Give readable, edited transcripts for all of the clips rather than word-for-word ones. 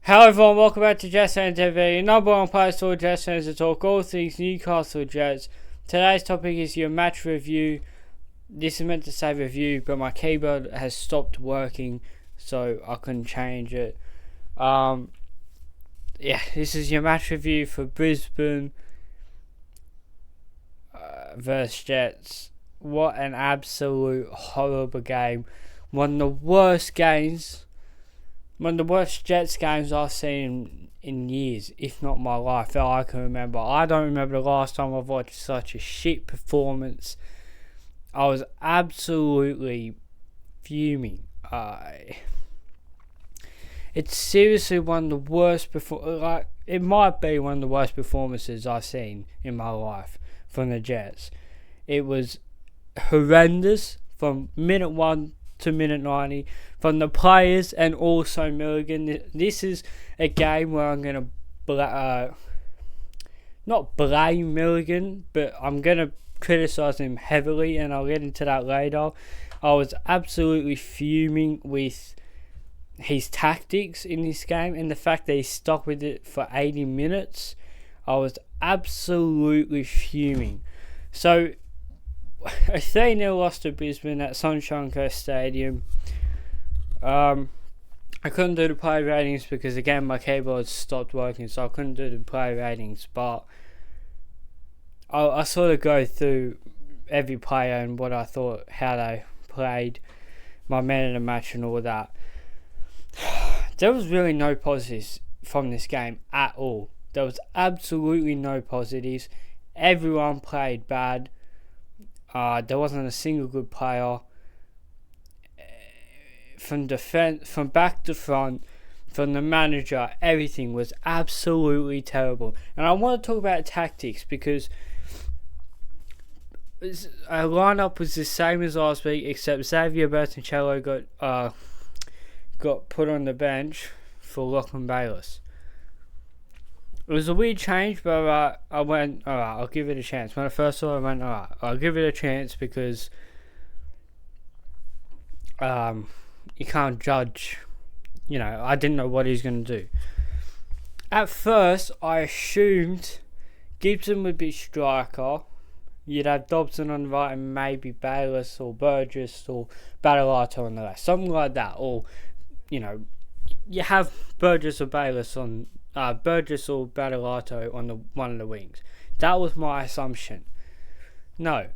Hello everyone, welcome back to Jets Fans TV, your number one place for Jets fans to talk all things Newcastle Jets. Today's topic is your match review. This is meant to say review, but my keyboard has stopped working, so I couldn't change it. This is your match review for Brisbane versus Jets. What an absolute horrible game. One of the worst Jets games I've seen in years, if not my life, that I can remember. I don't remember the last time I've watched such a shit performance. I was absolutely fuming. It's seriously one of the worst it might be one of the worst performances I've seen in my life from the Jets. It was horrendous from minute 1 to minute 90 from the players and also Milligan. This is a game where I'm going to not blame Milligan, but I'm going to criticise him heavily, and I'll get into that later. I was absolutely fuming with his tactics in this game and the fact that he stuck with it for 80 minutes. I was absolutely fuming. So a 3-0 loss to Brisbane at Sunshine Coast Stadium. I couldn't do the play ratings because again my keyboard stopped working, so I couldn't do the play ratings, but I sort of go through every player and what I thought, how they played, my man of the match and all that. There was really no positives from this game at all. There was absolutely no positives. Everyone played bad. There wasn't a single good player. From defense, from back to front, from the manager, everything was absolutely terrible. And I want to talk about tactics because our lineup was the same as last week, except Xavier Bertoncello got put on the bench for Lachlan Bayless. It was a weird change, but I went, alright, I'll give it a chance. When I first saw it, I went, alright, I'll give it a chance because you can't judge. I didn't know what he's going to do. At first, I assumed Gibson would be striker. You'd have Dobson on the right and maybe Bayless or Burgess or Badalato on the left. Something like that. Or, you have Burgess or Bayless on... Burgess or Badalato on one of the wings. That was my assumption. No.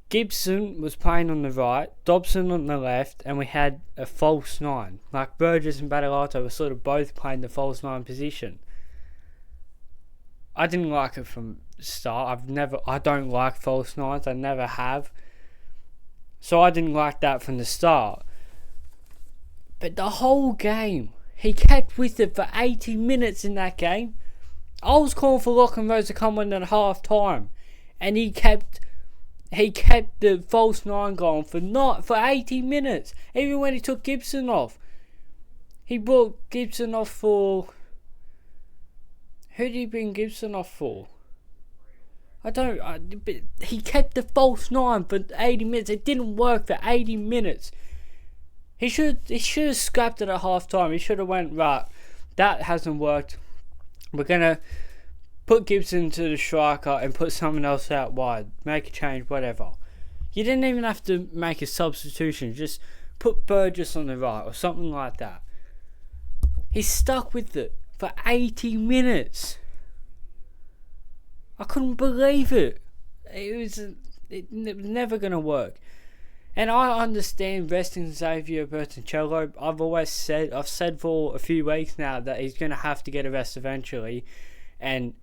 Gibson was playing on the right, Dobson on the left, and we had a false 9. Like Burgess and Badalato were sort of both playing the false 9 position. I didn't like it from the start. I don't like false 9s. I never have. So I didn't like that from the start. But the whole game, he kept with it for 80 minutes in that game. I was calling for Lachlan Rose to come in at half time, and he kept the false 9 going for 80 minutes. Even when he took Gibson off, he brought Gibson off for. Who did he bring Gibson off for? But he kept the false 9 for 80 minutes. It didn't work for 80 minutes. He should have scrapped it at half time. He should have went, right, that hasn't worked. We're going to put Gibson to the striker and put someone else out wide. Make a change, whatever. You didn't even have to make a substitution. Just put Burgess on the right or something like that. He stuck with it for 80 minutes. I couldn't believe it. It was never going to work. And I understand resting Xavier Bertoncello. I've said for a few weeks now that he's going to have to get a rest eventually. And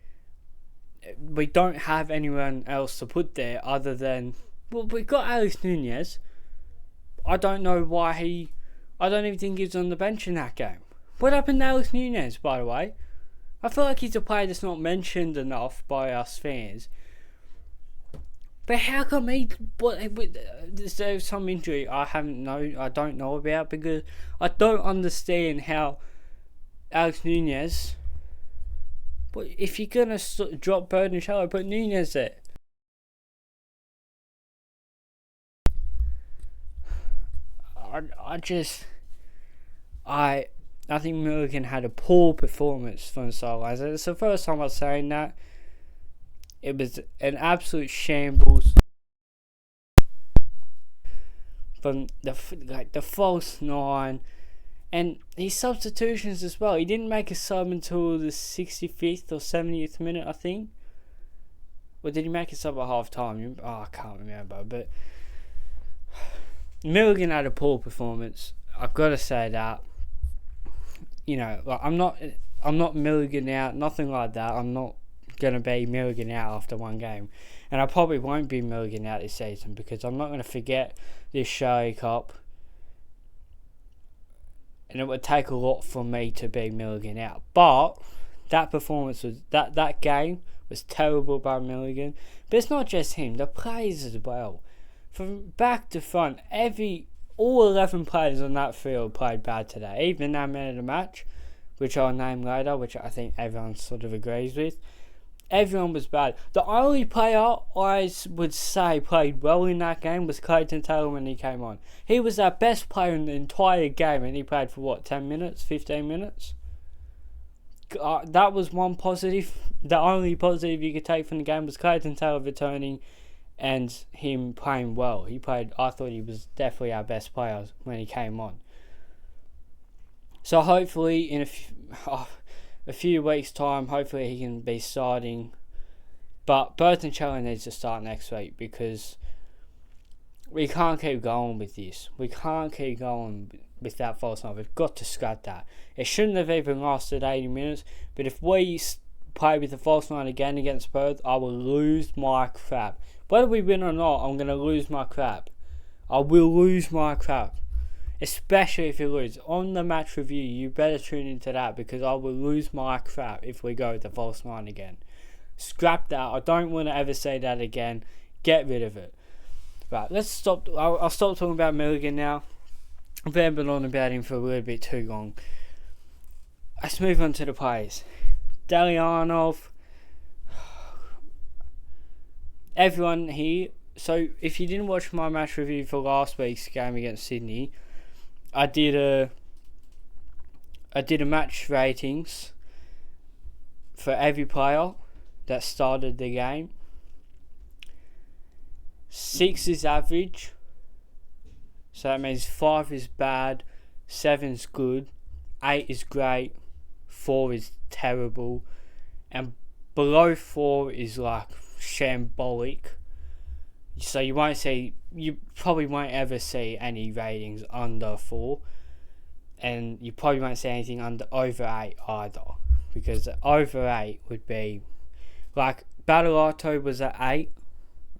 we don't have anyone else to put there other than... Well, we've got Alex Nunez. I don't know why I don't even think he's on the bench in that game. What happened to Alex Nunez, by the way? I feel like he's a player that's not mentioned enough by us fans. But how come is there some injury I don't know about? Because I don't understand how Alex Nunez. But if you're gonna drop Bertoncello, put Nunez there. I I think Milligan had a poor performance from the sidelines. It's the first time I'm saying that. It was an absolute shambles from the false nine, and his substitutions as well. He didn't make a sub until the 65th or 70th minute, I think. Or did he make a sub at half time? I can't remember. But Milligan had a poor performance. I've got to say that. You know, like I'm not Milligan out, nothing like that. I'm not gonna be Milligan out after one game, and I probably won't be Milligan out this season because I'm not gonna forget this Shari Cup, and it would take a lot for me to be Milligan out. But that performance was that game was terrible by Milligan. But it's not just him; the players as well, from back to front. All 11 players on that field played bad today. Even that man of the match, which I'll name later, which I think everyone sort of agrees with. Everyone was bad. The only player I would say played well in that game was Clayton Taylor when he came on. He was our best player in the entire game, and he played for 10 minutes, 15 minutes? That was one positive. The only positive you could take from the game was Clayton Taylor returning and him playing well. I thought he was definitely our best player when he came on. So hopefully in a few weeks' time, hopefully he can be starting. But Bertoncelli needs to start next week because we can't keep going with this. We can't keep going with that false nine. We've got to scrap that. It shouldn't have even lasted 80 minutes. But if we play with the false nine again against Perth, I will lose my crap. Whether we win or not, I'm going to lose my crap. I will lose my crap. Especially if you lose. On the match review, you better tune into that because I will lose my crap if we go with the false nine again. Scrap that. I don't want to ever say that again. Get rid of it. Right, let's stop. I'll stop talking about Milligan now. I've been on about him for a little bit too long. Let's move on to the players. Delianov. Everyone here. So if you didn't watch my match review for last week's game against Sydney, I did a match ratings for every player that started the game. 6 is average, so that means 5 is bad, 7's good, 8 is great, 4 is terrible, and below 4 is like shambolic. So you probably won't ever see any ratings under 4, and you probably won't see anything over 8 either, because over 8 would be like Battleato was at 8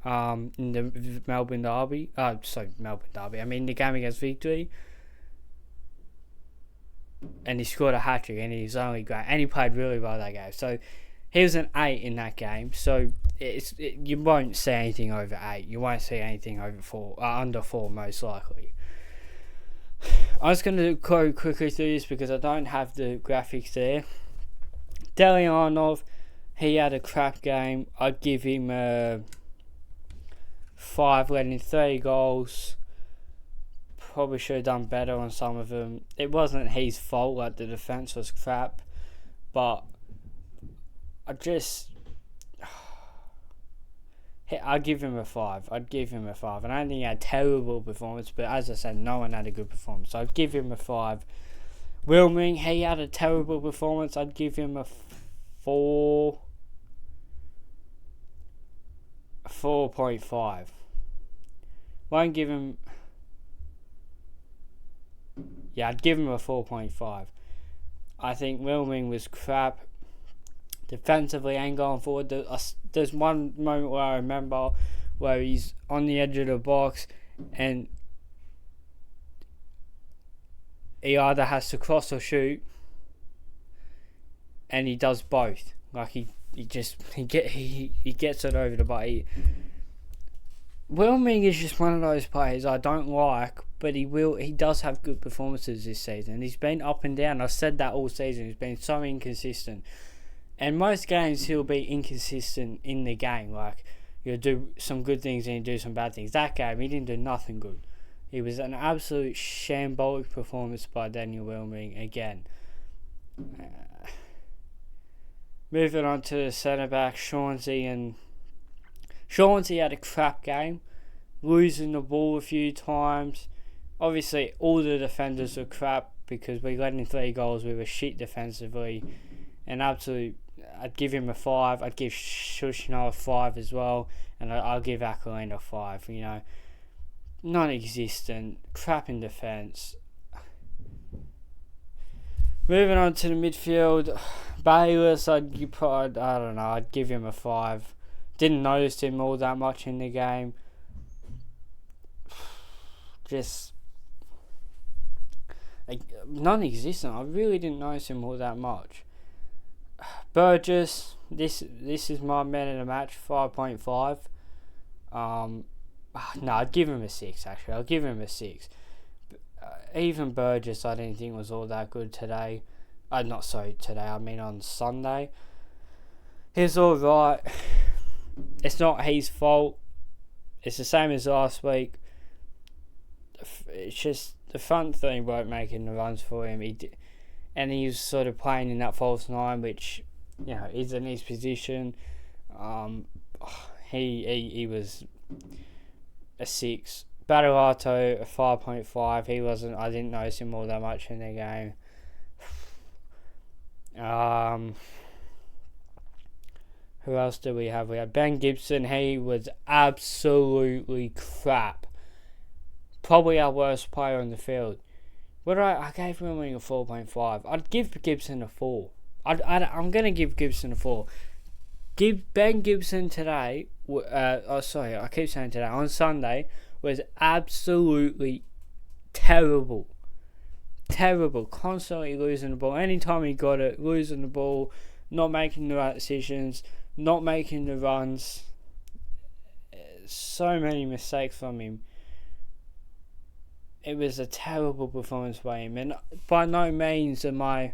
in the Melbourne Derby. I mean the game against Victory, and he scored a hat-trick, and he's only great, and he played really well that game. So he was an 8 in that game. So you won't see anything over 8. You won't see anything over 4, under 4 most likely. I'm just going to go quickly through this because I don't have the graphics there. Delianov, he had a crap game. I'd give him a 5, letting 3 goals. Probably should have done better on some of them. It wasn't his fault, like the defence was crap, but I'd give him a 5. And I don't think he had a terrible performance, but as I said, no one had a good performance. So I'd give him a 5. Wilming, he had a terrible performance. I'd give him a 4. 4.5. Won't give him. Yeah, I'd give him a 4.5. I think Wilming was crap. Defensively and going forward, there's one moment where I remember where he's on the edge of the box and he either has to cross or shoot, and he does both. Like he gets it over the bar. Wilming is just one of those players I don't like, but he does have good performances this season. He's been up and down. I've said that all season. He's been so inconsistent. And most games he'll be inconsistent in the game. Like, he'll do some good things and he'll do some bad things. That game, he didn't do nothing good. It was an absolute shambolic performance by Daniel Wilming again. Moving on to the centre back, Chauncey had a crap game, losing the ball a few times. Obviously, all the defenders were crap because we let in 3 goals. We were shit defensively. An absolute, I'd give him a 5. I'd give Shushno a 5 as well. And I'll give Aquilina a 5. You know, non-existent, crap in defence. Moving on to the midfield, Bayless, I'd give him a 5. Didn't notice him all that much in the game. Just non-existent. I really didn't notice him all that much. Burgess, this is my man in the match, 5.5. No, I'd give him a 6 actually. I'll give him a 6. Even Burgess, I didn't think was all that good today. Not sorry today. I mean on Sunday. He's all right. It's not his fault. It's the same as last week. It's just the front three weren't making the runs for him. And he was sort of playing in that false 9, which, you know, isn't his position. He was a 6. Battleato a 5.5. He wasn't. I didn't notice him all that much in the game. Who else do we have? We have Ben Gibson. He was absolutely crap. Probably our worst player on the field. I gave him a 4.5. I'd give Gibson a 4. I'm going to give Gibson a 4. Ben Gibson today, I keep saying today, on Sunday, was absolutely terrible. Terrible. Constantly losing the ball. Anytime he got it, losing the ball, not making the right decisions, not making the runs. So many mistakes from him. It was a terrible performance by him, and by no means am I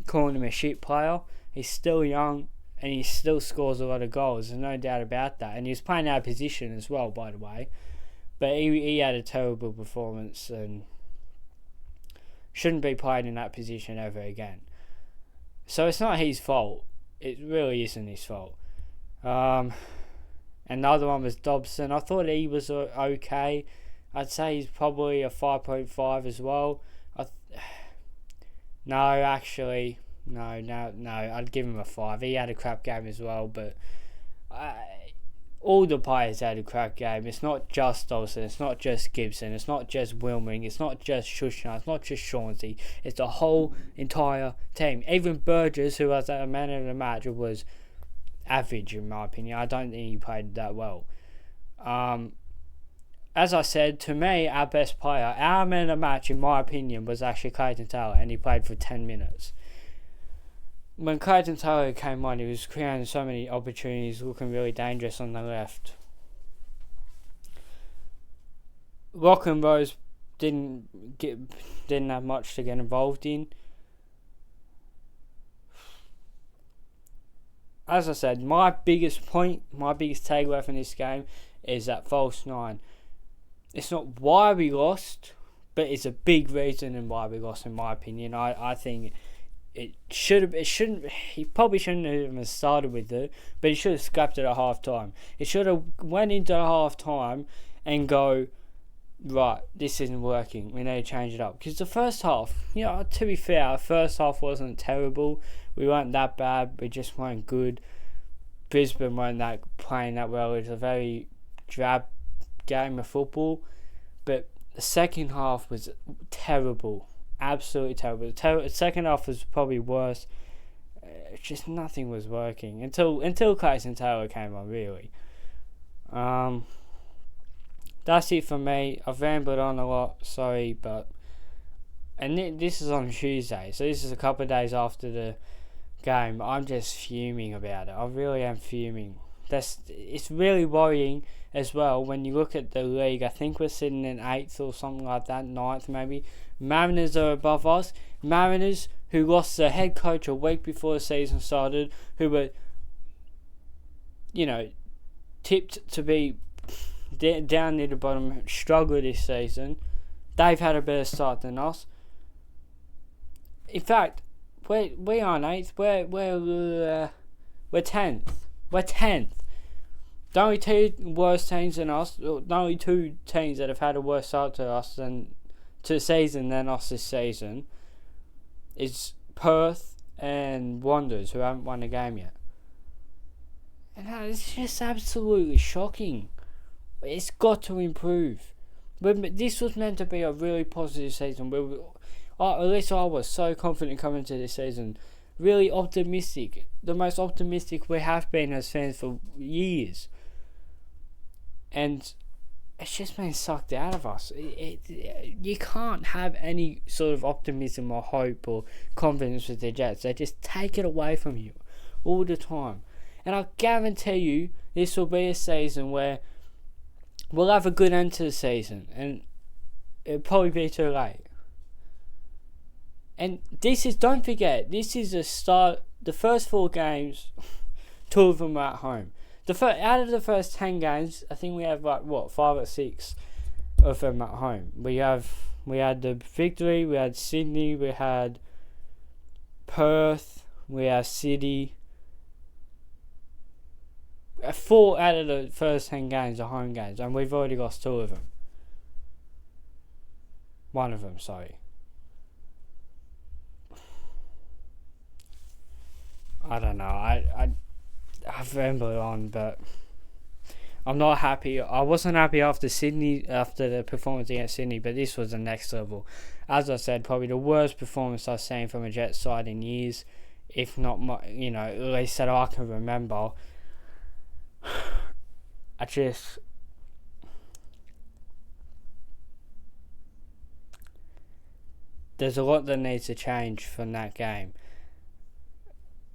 calling him a shit player. He's still young, and he still scores a lot of goals. There's no doubt about that. And he was playing out of position as well, by the way. But he had a terrible performance and shouldn't be playing in that position ever again. So it's not his fault. It really isn't his fault. Another one was Dobson. I thought he was okay. I'd say he's probably a 5.5 as well. No. I'd give him a 5. He had a crap game as well, but all the players had a crap game. It's not just Dobson. It's not just Gibson. It's not just Wilming. It's not just Shushna. It's not just Chauncey. It's the whole entire team. Even Burgess, who was a man of the match, was average in my opinion. I don't think he played that well. As I said, to me, our best player, our man of the match, in my opinion, was actually Clayton Taylor, and he played for 10 minutes. When Clayton Taylor came on, he was creating so many opportunities, looking really dangerous on the left. Rock and Rose didn't have much to get involved in. As I said, my biggest takeaway from this game is that false 9. It's not why we lost, but it's a big reason in why we lost, in my opinion. I think he probably shouldn't have even started with it, but he should have scrapped it at half time. He should have went into half time and go, right, this isn't working. We need to change it up. Because the first half, to be fair, our first half wasn't terrible. We weren't that bad. We just weren't good. Brisbane weren't playing that well. It was a very drab game of football. But the second half was terrible. Absolutely terrible. The second half was probably worse. Just nothing was working until Clayton Taylor came on, really. That's it for me. I've rambled on a lot, sorry, and this is on Tuesday, so this is a couple of days after the game. I'm just fuming about it. I really am fuming. It's really worrying as well when you look at the league. I think we're sitting in 8th or something like that, 9th maybe. Mariners are above us. Mariners, who lost their head coach a week before the season started, who were, tipped to be down near the bottom, struggle this season. They've had a better start than us. In fact, we aren't 8th. We're 10th. We're 10th. The only two worse teams than us. The only two teams that have had a worse start to the season than us this season is Perth and Wanderers, who haven't won a game yet. And it's just absolutely shocking. It's got to improve. This was meant to be a really positive season. At least I was so confident coming to this season. Really optimistic. The most optimistic we have been as fans for years. And it's just been sucked out of us. You can't have any sort of optimism or hope or confidence with the Jets. They just take it away from you all the time. And I guarantee you, this will be a season where we'll have a good end to the season. And it'll probably be too late. And don't forget, this is a start. The first 4 games, 2 of them are at home. Out of the first 10 games, I think we have 5 or 6 of them at home. We had the Victory, we had Sydney, we had Perth, we had City. 4 out of the first 10 games are home games, and we've already lost 2 of them. 1 of them, sorry. I don't know. I've rambled on, but I'm not happy. I wasn't happy after the performance against Sydney, but this was the next level. As I said, probably the worst performance I've seen from a Jets side in years, if not, at least that I can remember. There's a lot that needs to change from that game.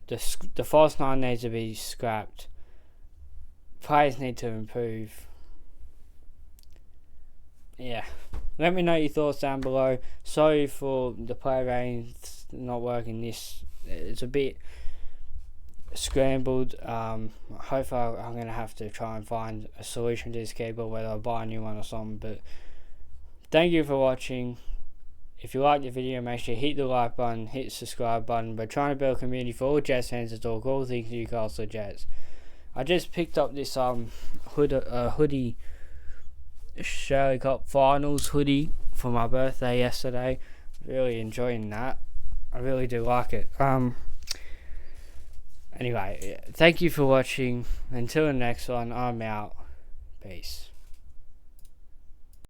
The false 9 needs to be scrapped. Players need to improve. Yeah. Let me know your thoughts down below. Sorry for the player ratings not working. It's a bit scrambled. Hopefully I'm going to have to try and find a solution to this keyboard, whether I buy a new one or something. But thank you for watching. If you like the video, make sure you hit the like button, hit the subscribe button. We're trying to build a community for all Jets fans to talk all things Newcastle Jets. I just picked up this hoodie, Australia Cup Finals hoodie for my birthday yesterday. Really enjoying that. I really do like it. Anyway, thank you for watching. Until the next one, I'm out. Peace.